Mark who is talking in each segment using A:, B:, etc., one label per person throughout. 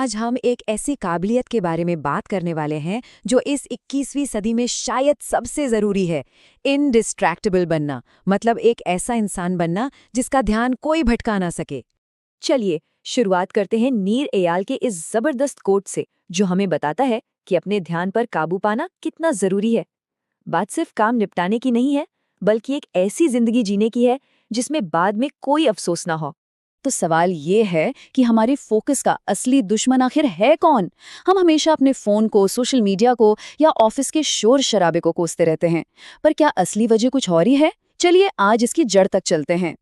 A: आज हम एक ऐसी काबिलियत के बारे में बात करने वाले हैं जो इस 21वीं सदी में शायद सबसे ज़रूरी है। इनडिस्ट्रैक्टेबल बनना, मतलब एक ऐसा इंसान बनना जिसका ध्यान कोई भटका ना सके।
B: चलिए शुरुआत करते हैं नीर एयाल के इस जबरदस्त कोट से, जो हमें बताता है कि अपने ध्यान पर काबू पाना कितना जरूरी है। बात सिर्फ काम निपटाने की नहीं है, बल्कि एक ऐसी जिंदगी जीने की है जिसमें बाद में कोई अफसोस ना हो।
C: तो सवाल ये है कि हमारे फोकस का असली दुश्मन आखिर है कौन? हम हमेशा अपने फोन को, सोशल मीडिया को या ऑफिस के शोर शराबे को कोसते रहते हैं, पर क्या असली वजह कुछ और ही है? चलिए आज इसकी जड़ तक चलते हैं।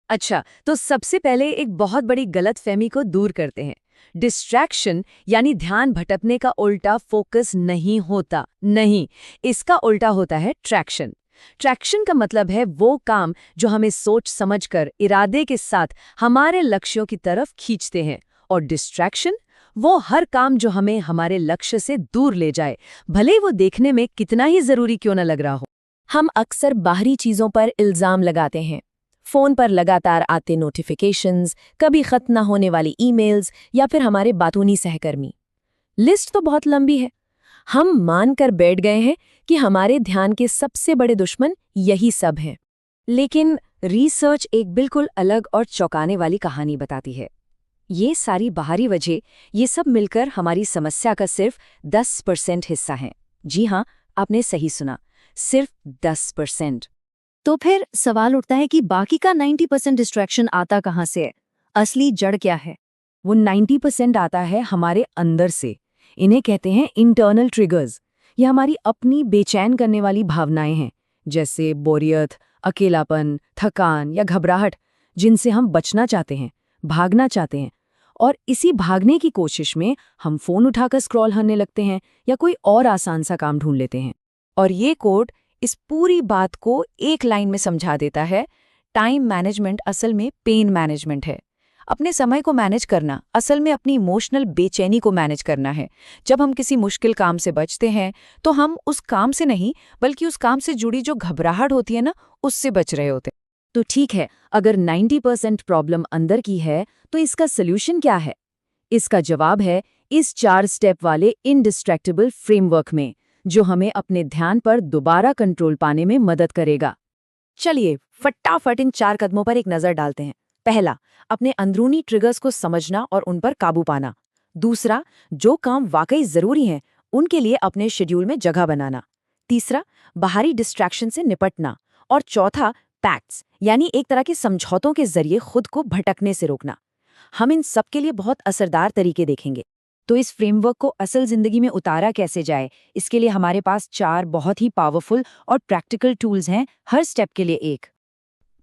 B: अच्छा, तो सबसे पहले एक बहुत बड़ी गलतफहमी को दूर करते हैं। डिस्ट्रैक्शन यानी ध्यान भटकने का उल्टा फोकस नहीं होता। नहीं, इसका उल्टा होता है ट्रैक्शन। ट्रैक्शन का मतलब है वो काम जो हमें सोच समझकर, इरादे के साथ हमारे लक्ष्यों की तरफ खींचते हैं, और डिस्ट्रैक्शन वो हर काम जो हमें हमारे लक्ष्य से दूर ले जाए, भले वो देखने में कितना ही जरूरी क्यों न लग रहा हो।
C: हम अक्सर बाहरी चीजों पर इल्जाम लगाते हैं। फोन पर लगातार आते नोटिफिकेशंस, कभी खत्म न होने वाली ईमेल्स या फिर हमारे बातूनी सहकर्मी। लिस्ट तो बहुत लंबी है। हम मानकर बैठ गए हैं कि हमारे ध्यान के सबसे बड़े दुश्मन यही सब हैं।
A: लेकिन रिसर्च एक बिल्कुल अलग और चौंकाने वाली कहानी बताती है। ये सारी बाहरी वजह, ये सब मिलकर हमारी समस्या का सिर्फ 10% हिस्सा हैं। जी हाँ, आपने सही सुना, सिर्फ 10%।
C: तो फिर सवाल उठता है कि बाकी का 90% डिस्ट्रैक्शन आता कहाँ से है? असली जड़ क्या है?
B: वो 90% आता है हमारे अंदर से। इन्हें कहते हैं इंटरनल ट्रिगर्स। ये हमारी अपनी बेचैन करने वाली भावनाएं हैं, जैसे बोरियत, अकेलापन, थकान या घबराहट, जिनसे हम बचना चाहते हैं, भागना चाहते हैं। और इसी भागने की कोशिश में हम फोन उठाकर स्क्रॉल करने लगते हैं या कोई और आसान सा काम ढूंढ लेते हैं। और ये कोड इस पूरी बात को एक लाइन में समझा देता है। टाइम मैनेजमेंट असल में पेन मैनेजमेंट है। अपने समय को मैनेज करना असल में अपनी इमोशनल बेचैनी को मैनेज करना है। जब हम किसी मुश्किल काम से बचते हैं, तो हम उस काम से नहीं, बल्कि उस काम से जुड़ी जो घबराहट होती है ना, उससे बच रहे होते हैं। तो ठीक है, अगर 90% प्रॉब्लम अंदर की है, तो इसका सोल्यूशन क्या है? इसका जवाब है इस 4 स्टेप वाले इनडिस्ट्रैक्टेबल फ्रेमवर्क में, जो हमें अपने ध्यान पर दोबारा कंट्रोल पाने में मदद करेगा। चलिए फटाफट इन 4 कदमों पर एक नजर डालते हैं। पहला, अपने अंदरूनी ट्रिगर्स को समझना और उन पर काबू पाना। दूसरा, जो काम वाकई जरूरी हैं, उनके लिए अपने शेड्यूल में जगह बनाना। तीसरा, बाहरी डिस्ट्रैक्शन से निपटना। और चौथा, पैक्ट्स यानी एक तरह के समझौतों के जरिए खुद को भटकने से रोकना। हम इन सब के लिए बहुत असरदार तरीके देखेंगे। तो इस फ्रेमवर्क को असल जिंदगी में उतारा कैसे जाए, इसके लिए हमारे पास 4 बहुत ही पावरफुल और प्रैक्टिकल टूल्स हैं, हर स्टेप के लिए एक।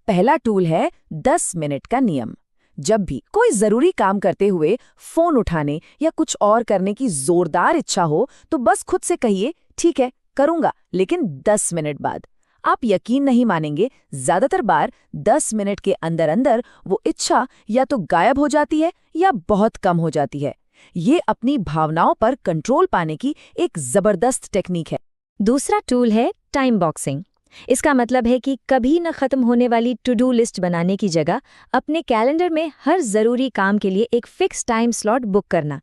B: पहला टूल है 10 मिनट का नियम। जब भी कोई जरूरी काम करते हुए फोन उठाने या कुछ और करने की जोरदार इच्छा हो, तो बस खुद से कहिए, ठीक है करूंगा, लेकिन 10 मिनट बाद। आप यकीन नहीं मानेंगे, ज्यादातर बार 10 मिनट के अंदर अंदर वो इच्छा या तो गायब हो जाती है या बहुत कम हो जाती है। ये अपनी भावनाओं पर कंट्रोल पाने की एक जबरदस्त टेक्निक है।
D: दूसरा टूल है टाइम बॉक्सिंग। इसका मतलब है कि कभी न खत्म होने वाली टू डू लिस्ट बनाने की जगह अपने कैलेंडर में हर जरूरी काम के लिए एक फिक्स टाइम स्लॉट बुक करना।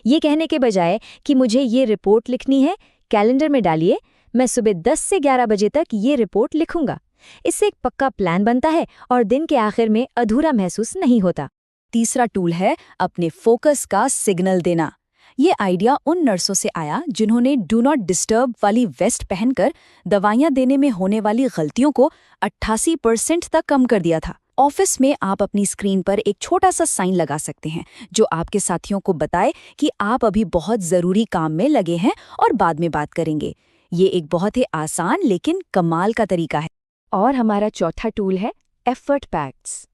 D: ये कहने के बजाय कि मुझे ये रिपोर्ट लिखनी है, कैलेंडर में डालिए मैं सुबह 10 से 11 बजे तक ये रिपोर्ट लिखूंगा। इससे एक पक्का प्लान बनता है और दिन के आखिर में अधूरा महसूस नहीं होता।
C: तीसरा टूल है अपने फोकस का सिग्नल देना। ये आइडिया उन नर्सों से आया जिन्होंने डू नॉट डिस्टर्ब वाली वेस्ट पहनकर दवाइयां देने में होने वाली गलतियों को 88% तक कम कर दिया था। ऑफिस में आप अपनी स्क्रीन पर एक छोटा सा साइन लगा सकते हैं जो आपके साथियों को बताए कि आप अभी बहुत जरूरी काम में लगे हैं और बाद में बात करेंगे। ये एक बहुत ही आसान लेकिन कमाल का तरीका है।
A: और हमारा चौथा टूल है एफर्ट पैक्ट्स।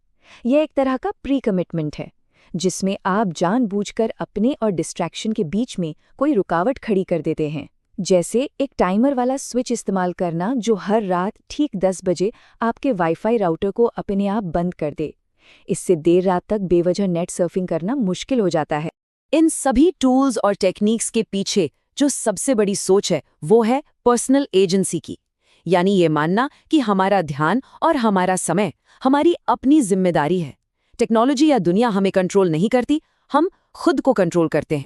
A: यह एक तरह का प्री कमिटमेंट है, जिसमें आप जानबूझकर अपने और डिस्ट्रैक्शन के बीच में कोई रुकावट खड़ी कर देते हैं। जैसे एक टाइमर वाला स्विच इस्तेमाल करना जो हर रात ठीक 10 बजे आपके वाईफाई राउटर को अपने आप बंद कर दे। इससे देर रात तक बेवजह नेट सर्फिंग करना मुश्किल हो जाता है।
B: इन सभी टूल्स और टेक्निक्स के पीछे जो सबसे बड़ी सोच है, वो है पर्सनल एजेंसी की। यानी ये मानना कि हमारा ध्यान और हमारा समय हमारी अपनी जिम्मेदारी है। टेक्नोलॉजी या दुनिया हमें कंट्रोल नहीं करती, हम खुद को कंट्रोल करते हैं।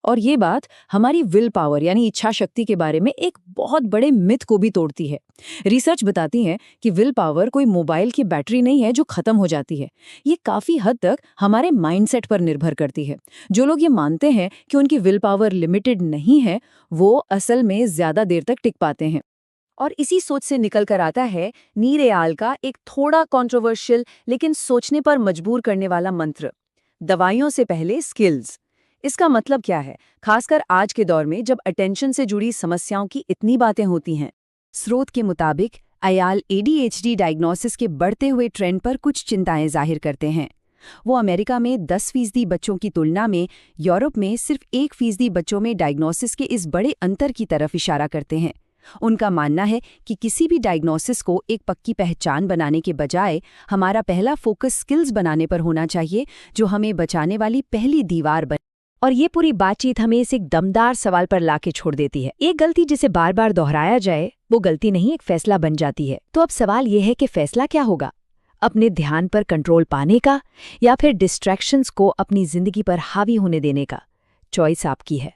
B: और ये बात हमारी विल पावर यानी इच्छा शक्ति के बारे में एक बहुत बड़े मिथ को भी तोड़ती है। रिसर्च बताती है कि विल पावर कोई मोबाइल की बैटरी नहीं है जो खत्म हो जाती है। ये काफी हद तक हमारे माइंडसेट पर निर्भर करती है। जो लोग ये मानते हैं कि उनकी विल पावर लिमिटेड नहीं है, वो असल में ज्यादा देर तक टिक पाते हैं।
C: और इसी सोच से निकल कर आता है नीर एयाल का एक थोड़ा कंट्रोवर्शियल लेकिन सोचने पर मजबूर करने वाला मंत्र, दवाइयों से पहले स्किल्स। इसका मतलब क्या है, खासकर आज के दौर में जब अटेंशन से जुड़ी समस्याओं की इतनी बातें होती हैं। स्रोत के मुताबिक एयाल ADHD डायग्नोसिस के बढ़ते हुए ट्रेंड पर कुछ चिंताएं जाहिर करते हैं। वो अमेरिका में 10% बच्चों की तुलना में यूरोप में सिर्फ 1% बच्चों में डायग्नोसिस के इस बड़े अंतर की तरफ इशारा करते हैं। उनका मानना है कि किसी भी डायग्नोसिस को एक पक्की पहचान बनाने के बजाय हमारा पहला फोकस स्किल्स बनाने पर होना चाहिए, जो हमें बचाने वाली पहली दीवार बने।
D: और ये पूरी बातचीत हमें इस एक दमदार सवाल पर लाके छोड़ देती है। एक गलती जिसे बार बार दोहराया जाए वो गलती नहीं, एक फैसला बन जाती है। तो अब सवाल ये है कि फैसला क्या होगा, अपने ध्यान पर कंट्रोल पाने का या फिर डिस्ट्रैक्शंस को अपनी जिंदगी पर हावी होने देने का? चॉइस आपकी है।